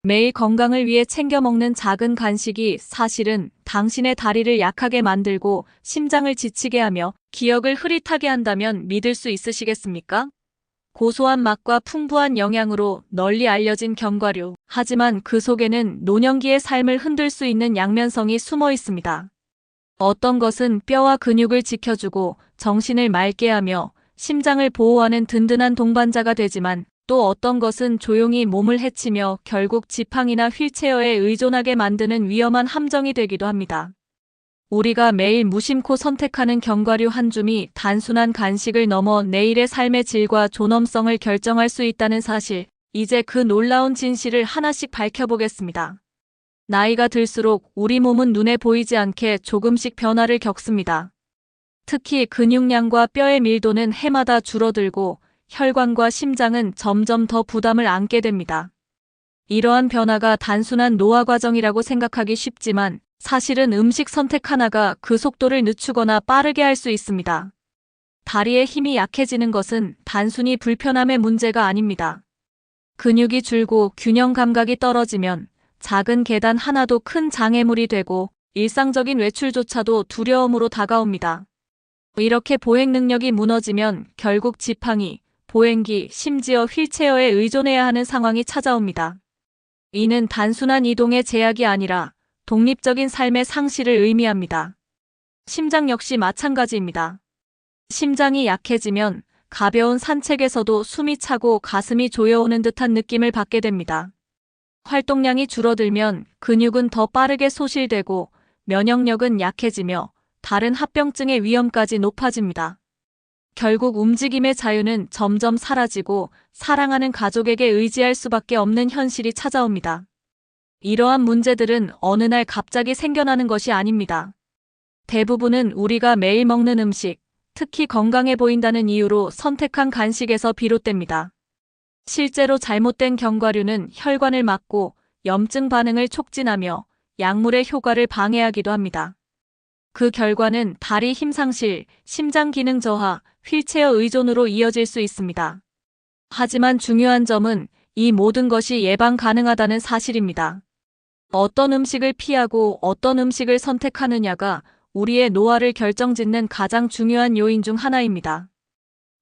매일 건강을 위해 챙겨 먹는 작은 간식이 사실은 당신의 다리를 약하게 만들고 심장을 지치게 하며 기억을 흐릿하게 한다면 믿을 수 있으시겠습니까? 고소한 맛과 풍부한 영양으로 널리 알려진 견과류. 하지만 그 속에는 노년기의 삶을 흔들 수 있는 양면성이 숨어 있습니다. 어떤 것은 뼈와 근육을 지켜주고 정신을 맑게 하며 심장을 보호하는 든든한 동반자가 되지만 또 어떤 것은 조용히 몸을 해치며 결국 지팡이나 휠체어에 의존하게 만드는 위험한 함정이 되기도 합니다. 우리가 매일 무심코 선택하는 견과류 한 줌이 단순한 간식을 넘어 내일의 삶의 질과 존엄성을 결정할 수 있다는 사실, 이제 그 놀라운 진실을 하나씩 밝혀보겠습니다. 나이가 들수록 우리 몸은 눈에 보이지 않게 조금씩 변화를 겪습니다. 특히 근육량과 뼈의 밀도는 해마다 줄어들고 혈관과 심장은 점점 더 부담을 안게 됩니다. 이러한 변화가 단순한 노화 과정이라고 생각하기 쉽지만 사실은 음식 선택 하나가 그 속도를 늦추거나 빠르게 할 수 있습니다. 다리의 힘이 약해지는 것은 단순히 불편함의 문제가 아닙니다. 근육이 줄고 균형 감각이 떨어지면 작은 계단 하나도 큰 장애물이 되고 일상적인 외출조차도 두려움으로 다가옵니다. 이렇게 보행 능력이 무너지면 결국 지팡이, 보행기, 심지어 휠체어에 의존해야 하는 상황이 찾아옵니다. 이는 단순한 이동의 제약이 아니라 독립적인 삶의 상실을 의미합니다. 심장 역시 마찬가지입니다. 심장이 약해지면 가벼운 산책에서도 숨이 차고 가슴이 조여오는 듯한 느낌을 받게 됩니다. 활동량이 줄어들면 근육은 더 빠르게 소실되고 면역력은 약해지며 다른 합병증의 위험까지 높아집니다. 결국 움직임의 자유는 점점 사라지고 사랑하는 가족에게 의지할 수밖에 없는 현실이 찾아옵니다. 이러한 문제들은 어느 날 갑자기 생겨나는 것이 아닙니다. 대부분은 우리가 매일 먹는 음식, 특히 건강해 보인다는 이유로 선택한 간식에서 비롯됩니다. 실제로 잘못된 견과류는 혈관을 막고 염증 반응을 촉진하며 약물의 효과를 방해하기도 합니다. 그 결과는 다리 힘 상실, 심장 기능 저하, 휠체어 의존으로 이어질 수 있습니다. 하지만 중요한 점은 이 모든 것이 예방 가능하다는 사실입니다. 어떤 음식을 피하고 어떤 음식을 선택하느냐가 우리의 노화를 결정짓는 가장 중요한 요인 중 하나입니다.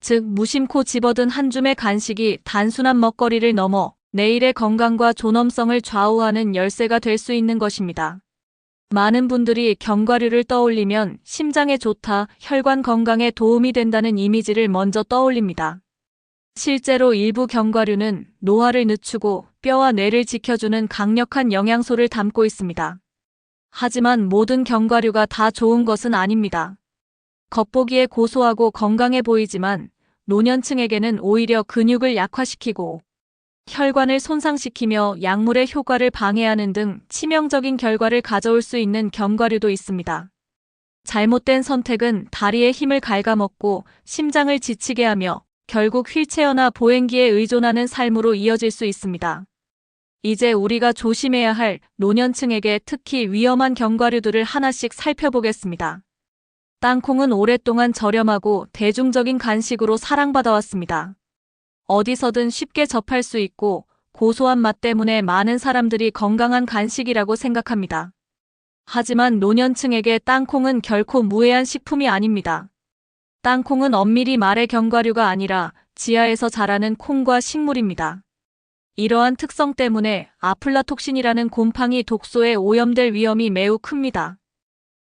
즉, 무심코 집어든 한 줌의 간식이 단순한 먹거리를 넘어 내일의 건강과 존엄성을 좌우하는 열쇠가 될 수 있는 것입니다. 많은 분들이 견과류를 떠올리면 심장에 좋다, 혈관 건강에 도움이 된다는 이미지를 먼저 떠올립니다. 실제로 일부 견과류는 노화를 늦추고 뼈와 뇌를 지켜주는 강력한 영양소를 담고 있습니다. 하지만 모든 견과류가 다 좋은 것은 아닙니다. 겉보기에 고소하고 건강해 보이지만 노년층에게는 오히려 근육을 약화시키고 혈관을 손상시키며 약물의 효과를 방해하는 등 치명적인 결과를 가져올 수 있는 견과류도 있습니다. 잘못된 선택은 다리의 힘을 갉아먹고 심장을 지치게 하며 결국 휠체어나 보행기에 의존하는 삶으로 이어질 수 있습니다. 이제 우리가 조심해야 할 노년층에게 특히 위험한 견과류들을 하나씩 살펴보겠습니다. 땅콩은 오랫동안 저렴하고 대중적인 간식으로 사랑받아왔습니다. 어디서든 쉽게 접할 수 있고 고소한 맛 때문에 많은 사람들이 건강한 간식이라고 생각합니다. 하지만 노년층에게 땅콩은 결코 무해한 식품이 아닙니다. 땅콩은 엄밀히 말해 견과류가 아니라 지하에서 자라는 콩과 식물입니다. 이러한 특성 때문에 아플라톡신이라는 곰팡이 독소에 오염될 위험이 매우 큽니다.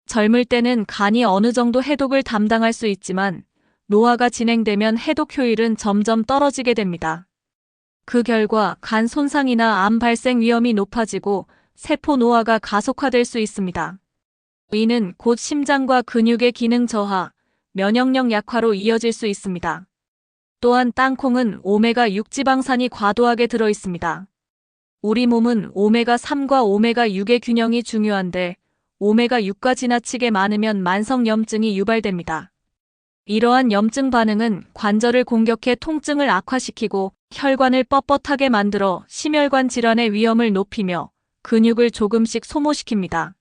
젊을 때는 간이 어느 정도 해독을 담당할 수 있지만 노화가 진행되면 해독 효율은 점점 떨어지게 됩니다. 그 결과 간 손상이나 암 발생 위험이 높아지고 세포 노화가 가속화될 수 있습니다. 이는 곧 심장과 근육의 기능 저하, 면역력 약화로 이어질 수 있습니다. 또한 땅콩은 오메가6 지방산이 과도하게 들어 있습니다. 우리 몸은 오메가3과 오메가6의 균형이 중요한데 오메가6가 지나치게 많으면 만성 염증이 유발됩니다. 이러한 염증 반응은 관절을 공격해 통증을 악화시키고 혈관을 뻣뻣하게 만들어 심혈관 질환의 위험을 높이며 근육을 조금씩 소모시킵니다.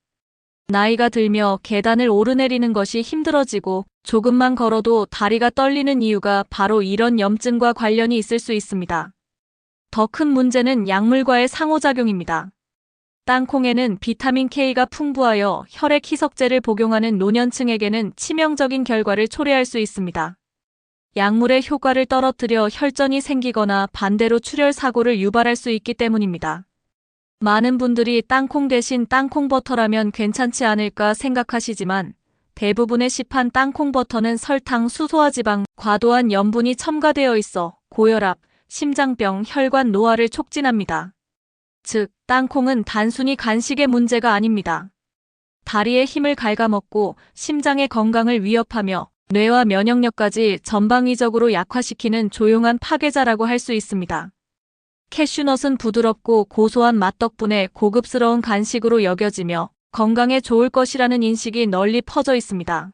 나이가 들며 계단을 오르내리는 것이 힘들어지고 조금만 걸어도 다리가 떨리는 이유가 바로 이런 염증과 관련이 있을 수 있습니다. 더 큰 문제는 약물과의 상호작용입니다. 땅콩에는 비타민 K가 풍부하여 혈액 희석제를 복용하는 노년층에게는 치명적인 결과를 초래할 수 있습니다. 약물의 효과를 떨어뜨려 혈전이 생기거나 반대로 출혈 사고를 유발할 수 있기 때문입니다. 많은 분들이 땅콩 대신 땅콩버터라면 괜찮지 않을까 생각하시지만 대부분의 시판 땅콩버터는 설탕, 수소화 지방, 과도한 염분이 첨가되어 있어 고혈압, 심장병, 혈관 노화를 촉진합니다. 즉, 땅콩은 단순히 간식의 문제가 아닙니다. 다리의 힘을 갉아먹고 심장의 건강을 위협하며 뇌와 면역력까지 전방위적으로 약화시키는 조용한 파괴자라고 할 수 있습니다. 캐슈넛은 부드럽고 고소한 맛 덕분에 고급스러운 간식으로 여겨지며 건강에 좋을 것이라는 인식이 널리 퍼져 있습니다.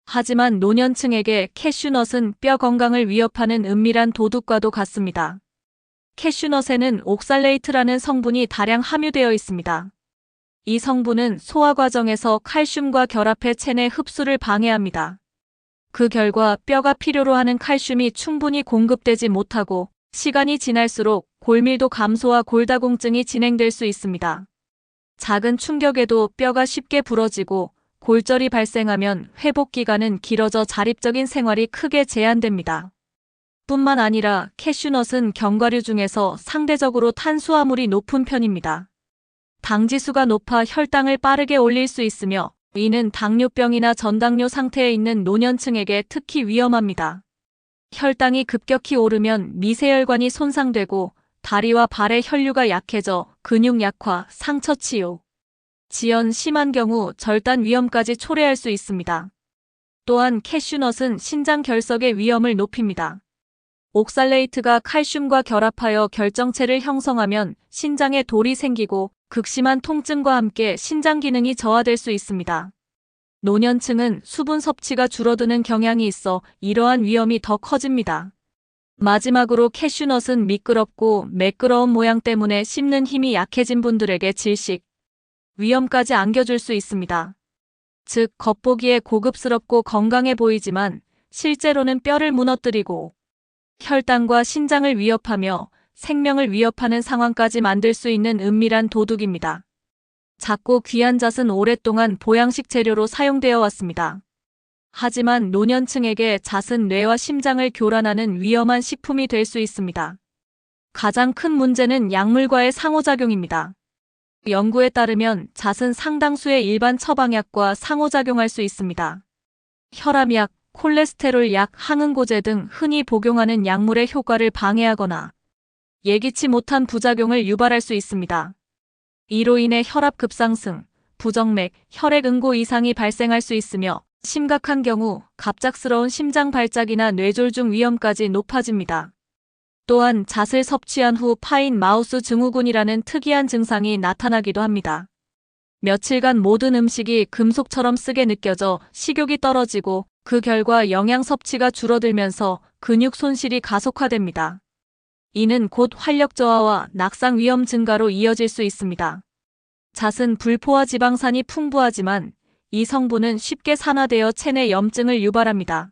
하지만 노년층에게 캐슈넛은 뼈 건강을 위협하는 은밀한 도둑과도 같습니다. 캐슈넛에는 옥살레이트라는 성분이 다량 함유되어 있습니다. 이 성분은 소화 과정에서 칼슘과 결합해 체내 흡수를 방해합니다. 그 결과 뼈가 필요로 하는 칼슘이 충분히 공급되지 못하고 시간이 지날수록 골밀도 감소와 골다공증이 진행될 수 있습니다. 작은 충격에도 뼈가 쉽게 부러지고 골절이 발생하면 회복 기간은 길어져 자립적인 생활이 크게 제한됩니다. 뿐만 아니라 캐슈넛은 견과류 중에서 상대적으로 탄수화물이 높은 편입니다. 당지수가 높아 혈당을 빠르게 올릴 수 있으며 이는 당뇨병이나 전당뇨 상태에 있는 노년층에게 특히 위험합니다. 혈당이 급격히 오르면 미세혈관이 손상되고 다리와 발의 혈류가 약해져 근육 약화, 상처 치유, 지연 심한 경우 절단 위험까지 초래할 수 있습니다. 또한 캐슈넛은 신장 결석의 위험을 높입니다. 옥살레이트가 칼슘과 결합하여 결정체를 형성하면 신장에 돌이 생기고 극심한 통증과 함께 신장 기능이 저하될 수 있습니다. 노년층은 수분 섭취가 줄어드는 경향이 있어 이러한 위험이 더 커집니다. 마지막으로 캐슈넛은 미끄럽고 매끄러운 모양 때문에 씹는 힘이 약해진 분들에게 질식, 위험까지 안겨줄 수 있습니다. 즉, 겉보기에 고급스럽고 건강해 보이지만 실제로는 뼈를 무너뜨리고 혈당과 신장을 위협하며 생명을 위협하는 상황까지 만들 수 있는 은밀한 도둑입니다. 작고 귀한 잣은 오랫동안 보양식 재료로 사용되어 왔습니다. 하지만 노년층에게 잣은 뇌와 심장을 교란하는 위험한 식품이 될 수 있습니다. 가장 큰 문제는 약물과의 상호작용입니다. 연구에 따르면 잣은 상당수의 일반 처방약과 상호작용할 수 있습니다. 혈압약, 콜레스테롤 약, 항응고제 등 흔히 복용하는 약물의 효과를 방해하거나 예기치 못한 부작용을 유발할 수 있습니다. 이로 인해 혈압 급상승, 부정맥, 혈액 응고 이상이 발생할 수 있으며 심각한 경우 갑작스러운 심장 발작이나 뇌졸중 위험까지 높아집니다. 또한 잣을 섭취한 후 파인 마우스 증후군이라는 특이한 증상이 나타나기도 합니다. 며칠간 모든 음식이 금속처럼 쓰게 느껴져 식욕이 떨어지고 그 결과 영양 섭취가 줄어들면서 근육 손실이 가속화됩니다. 이는 곧 활력 저하와 낙상 위험 증가로 이어질 수 있습니다. 잣은 불포화 지방산이 풍부하지만 이 성분은 쉽게 산화되어 체내 염증을 유발합니다.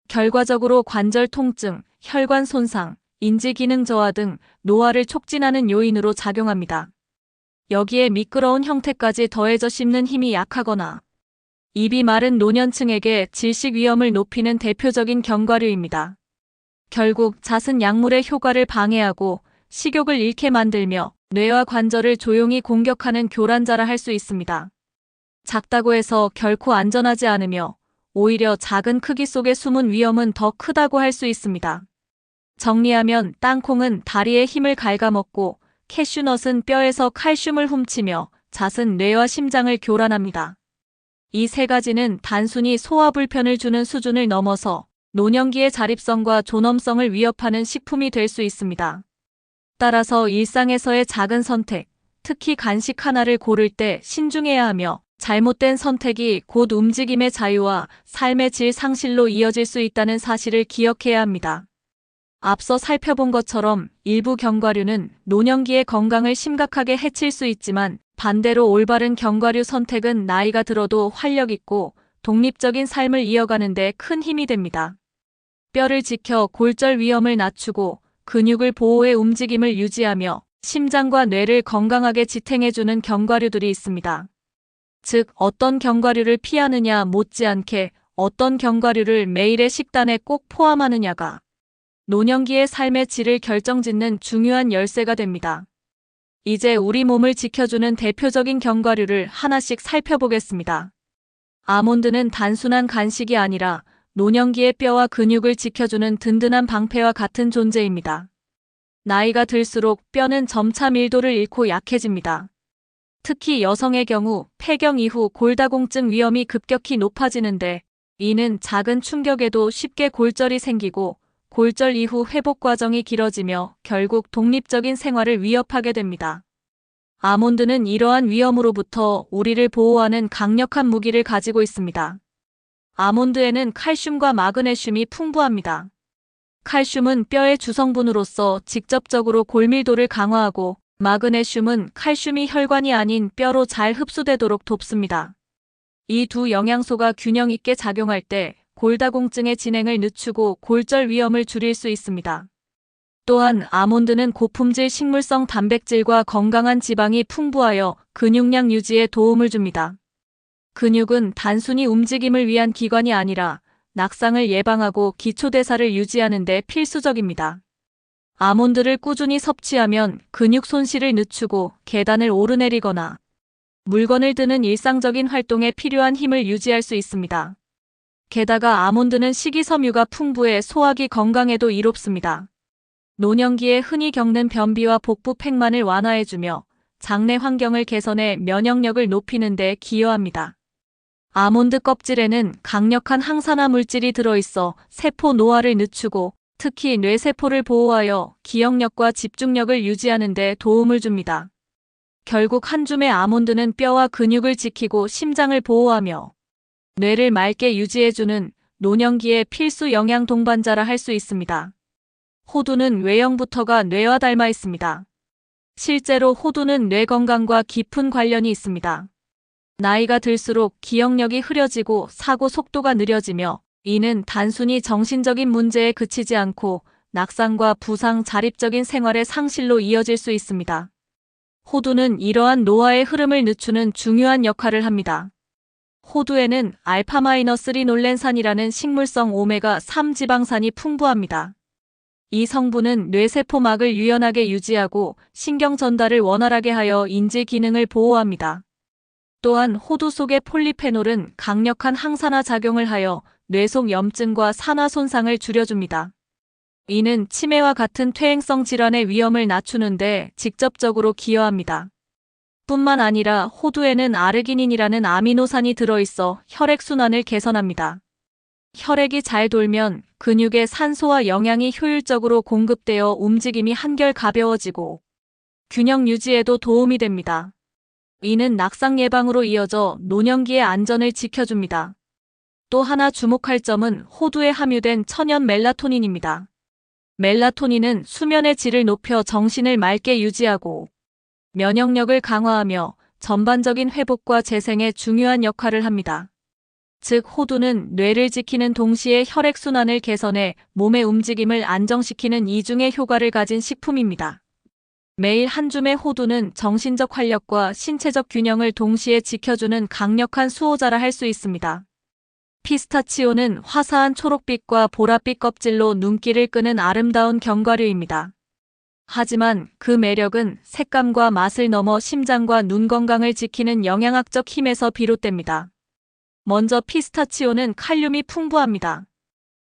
결과적으로 관절 통증, 혈관 손상, 인지 기능 저하 등 노화를 촉진하는 요인으로 작용합니다. 여기에 미끄러운 형태까지 더해져 씹는 힘이 약하거나 입이 마른 노년층에게 질식 위험을 높이는 대표적인 견과류입니다. 결국 잣은 약물의 효과를 방해하고 식욕을 잃게 만들며 뇌와 관절을 조용히 공격하는 교란자라 할 수 있습니다. 작다고 해서 결코 안전하지 않으며 오히려 작은 크기 속에 숨은 위험은 더 크다고 할 수 있습니다. 정리하면 땅콩은 다리의 힘을 갉아먹고 캐슈넛은 뼈에서 칼슘을 훔치며 잣은 뇌와 심장을 교란합니다. 이 세 가지는 단순히 소화 불편을 주는 수준을 넘어서 노년기의 자립성과 존엄성을 위협하는 식품이 될 수 있습니다. 따라서 일상에서의 작은 선택, 특히 간식 하나를 고를 때 신중해야 하며 잘못된 선택이 곧 움직임의 자유와 삶의 질 상실로 이어질 수 있다는 사실을 기억해야 합니다. 앞서 살펴본 것처럼 일부 견과류는 노년기의 건강을 심각하게 해칠 수 있지만 반대로 올바른 견과류 선택은 나이가 들어도 활력 있고 독립적인 삶을 이어가는 데 큰 힘이 됩니다. 뼈를 지켜 골절 위험을 낮추고 근육을 보호해 움직임을 유지하며 심장과 뇌를 건강하게 지탱해주는 견과류들이 있습니다. 즉, 어떤 견과류를 피하느냐 못지않게 어떤 견과류를 매일의 식단에 꼭 포함하느냐가 노년기의 삶의 질을 결정짓는 중요한 열쇠가 됩니다. 이제 우리 몸을 지켜주는 대표적인 견과류를 하나씩 살펴보겠습니다. 아몬드는 단순한 간식이 아니라 노년기의 뼈와 근육을 지켜주는 든든한 방패와 같은 존재입니다. 나이가 들수록 뼈는 점차 밀도를 잃고 약해집니다. 특히 여성의 경우 폐경 이후 골다공증 위험이 급격히 높아지는데, 이는 작은 충격에도 쉽게 골절이 생기고 골절 이후 회복 과정이 길어지며 결국 독립적인 생활을 위협하게 됩니다. 아몬드는 이러한 위험으로부터 우리를 보호하는 강력한 무기를 가지고 있습니다. 아몬드에는 칼슘과 마그네슘이 풍부합니다. 칼슘은 뼈의 주성분으로서 직접적으로 골밀도를 강화하고, 마그네슘은 칼슘이 혈관이 아닌 뼈로 잘 흡수되도록 돕습니다. 이 두 영양소가 균형 있게 작용할 때 골다공증의 진행을 늦추고 골절 위험을 줄일 수 있습니다. 또한 아몬드는 고품질 식물성 단백질과 건강한 지방이 풍부하여 근육량 유지에 도움을 줍니다. 근육은 단순히 움직임을 위한 기관이 아니라 낙상을 예방하고 기초대사를 유지하는 데 필수적입니다. 아몬드를 꾸준히 섭취하면 근육 손실을 늦추고 계단을 오르내리거나 물건을 드는 일상적인 활동에 필요한 힘을 유지할 수 있습니다. 게다가 아몬드는 식이섬유가 풍부해 소화기 건강에도 이롭습니다. 노년기에 흔히 겪는 변비와 복부 팽만을 완화해주며 장내 환경을 개선해 면역력을 높이는 데 기여합니다. 아몬드 껍질에는 강력한 항산화 물질이 들어있어 세포 노화를 늦추고 특히 뇌세포를 보호하여 기억력과 집중력을 유지하는 데 도움을 줍니다. 결국 한 줌의 아몬드는 뼈와 근육을 지키고 심장을 보호하며 뇌를 맑게 유지해주는 노년기의 필수 영양 동반자라 할 수 있습니다. 호두는 외형부터가 뇌와 닮아 있습니다. 실제로 호두는 뇌 건강과 깊은 관련이 있습니다. 나이가 들수록 기억력이 흐려지고 사고 속도가 느려지며, 이는 단순히 정신적인 문제에 그치지 않고 낙상과 부상, 자립적인 생활의 상실로 이어질 수 있습니다. 호두는 이러한 노화의 흐름을 늦추는 중요한 역할을 합니다. 호두에는 알파-리놀렌산이라는 식물성 오메가3 지방산이 풍부합니다. 이 성분은 뇌세포막을 유연하게 유지하고 신경 전달을 원활하게 하여 인지 기능을 보호합니다. 또한 호두 속의 폴리페놀은 강력한 항산화 작용을 하여 뇌속 염증과 산화 손상을 줄여줍니다. 이는 치매와 같은 퇴행성 질환의 위험을 낮추는 데 직접적으로 기여합니다. 뿐만 아니라 호두에는 아르기닌이라는 아미노산이 들어있어 혈액순환을 개선합니다. 혈액이 잘 돌면 근육에 산소와 영양이 효율적으로 공급되어 움직임이 한결 가벼워지고 균형 유지에도 도움이 됩니다. 이는 낙상 예방으로 이어져 노년기의 안전을 지켜줍니다. 또 하나 주목할 점은 호두에 함유된 천연 멜라토닌입니다. 멜라토닌은 수면의 질을 높여 정신을 맑게 유지하고 면역력을 강화하며 전반적인 회복과 재생에 중요한 역할을 합니다. 즉, 호두는 뇌를 지키는 동시에 혈액순환을 개선해 몸의 움직임을 안정시키는 이중의 효과를 가진 식품입니다. 매일 한 줌의 호두는 정신적 활력과 신체적 균형을 동시에 지켜주는 강력한 수호자라 할 수 있습니다. 피스타치오는 화사한 초록빛과 보랏빛 껍질로 눈길을 끄는 아름다운 견과류입니다. 하지만 그 매력은 색감과 맛을 넘어 심장과 눈 건강을 지키는 영양학적 힘에서 비롯됩니다. 먼저 피스타치오는 칼륨이 풍부합니다.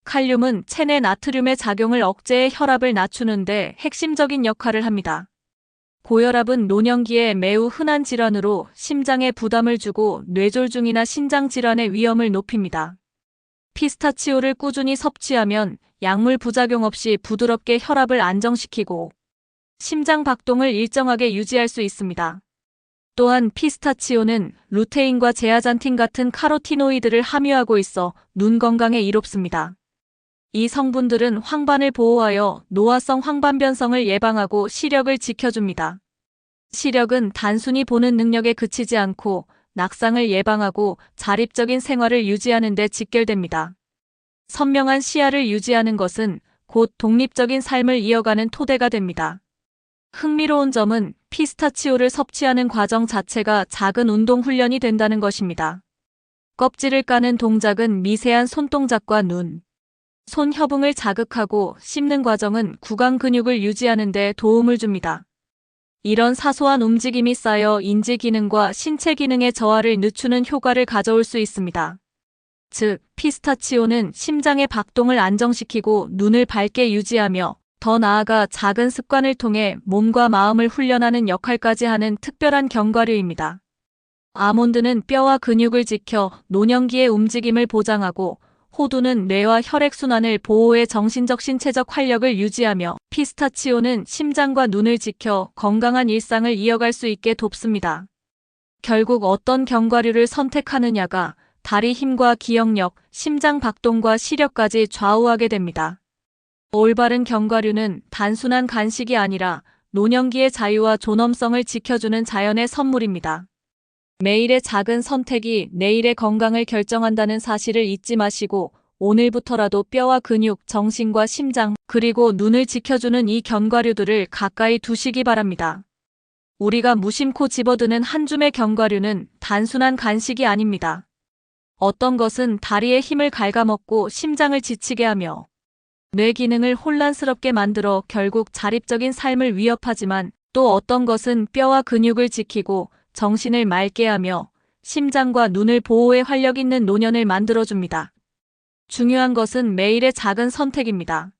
칼륨은 체내 나트륨의 작용을 억제해 혈압을 낮추는데 핵심적인 역할을 합니다. 고혈압은 노년기에 매우 흔한 질환으로 심장에 부담을 주고 뇌졸중이나 신장 질환의 위험을 높입니다. 피스타치오를 꾸준히 섭취하면 약물 부작용 없이 부드럽게 혈압을 안정시키고 심장 박동을 일정하게 유지할 수 있습니다. 또한 피스타치오는 루테인과 제아잔틴 같은 카로티노이드를 함유하고 있어 눈 건강에 이롭습니다. 이 성분들은 황반을 보호하여 노화성 황반변성을 예방하고 시력을 지켜줍니다. 시력은 단순히 보는 능력에 그치지 않고 낙상을 예방하고 자립적인 생활을 유지하는 데 직결됩니다. 선명한 시야를 유지하는 것은 곧 독립적인 삶을 이어가는 토대가 됩니다. 흥미로운 점은 피스타치오를 섭취하는 과정 자체가 작은 운동 훈련이 된다는 것입니다. 껍질을 까는 동작은 미세한 손동작과 눈, 손 협응을 자극하고 씹는 과정은 구강 근육을 유지하는 데 도움을 줍니다. 이런 사소한 움직임이 쌓여 인지 기능과 신체 기능의 저하를 늦추는 효과를 가져올 수 있습니다. 즉, 피스타치오는 심장의 박동을 안정시키고 눈을 밝게 유지하며 더 나아가 작은 습관을 통해 몸과 마음을 훈련하는 역할까지 하는 특별한 견과류입니다. 아몬드는 뼈와 근육을 지켜 노년기의 움직임을 보장하고 호두는 뇌와 혈액순환을 보호해 정신적 신체적 활력을 유지하며 피스타치오는 심장과 눈을 지켜 건강한 일상을 이어갈 수 있게 돕습니다. 결국 어떤 견과류를 선택하느냐가 다리 힘과 기억력, 심장 박동과 시력까지 좌우하게 됩니다. 올바른 견과류는 단순한 간식이 아니라 노년기의 자유와 존엄성을 지켜주는 자연의 선물입니다. 매일의 작은 선택이 내일의 건강을 결정한다는 사실을 잊지 마시고 오늘부터라도 뼈와 근육, 정신과 심장, 그리고 눈을 지켜주는 이 견과류들을 가까이 두시기 바랍니다. 우리가 무심코 집어드는 한 줌의 견과류는 단순한 간식이 아닙니다. 어떤 것은 다리의 힘을 갉아먹고 심장을 지치게 하며 뇌 기능을 혼란스럽게 만들어 결국 자립적인 삶을 위협하지만 또 어떤 것은 뼈와 근육을 지키고 정신을 맑게 하며 심장과 눈을 보호해 활력 있는 노년을 만들어줍니다. 중요한 것은 매일의 작은 선택입니다.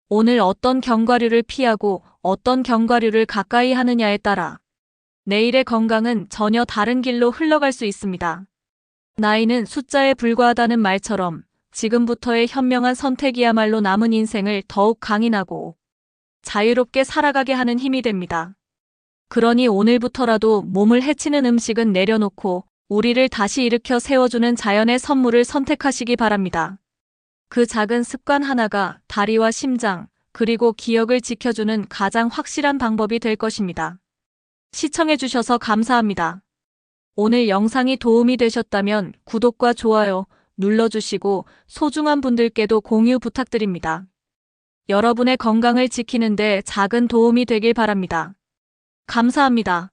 오늘 어떤 견과류를 피하고 어떤 견과류를 가까이 하느냐에 따라 내일의 건강은 전혀 다른 길로 흘러갈 수 있습니다. 나이는 숫자에 불과하다는 말처럼 지금부터의 현명한 선택이야말로 남은 인생을 더욱 강인하고 자유롭게 살아가게 하는 힘이 됩니다. 그러니 오늘부터라도 몸을 해치는 음식은 내려놓고 우리를 다시 일으켜 세워주는 자연의 선물을 선택하시기 바랍니다. 그 작은 습관 하나가 다리와 심장, 그리고 기억을 지켜주는 가장 확실한 방법이 될 것입니다. 시청해주셔서 감사합니다. 오늘 영상이 도움이 되셨다면 구독과 좋아요 눌러주시고 소중한 분들께도 공유 부탁드립니다. 여러분의 건강을 지키는 데 작은 도움이 되길 바랍니다. 감사합니다.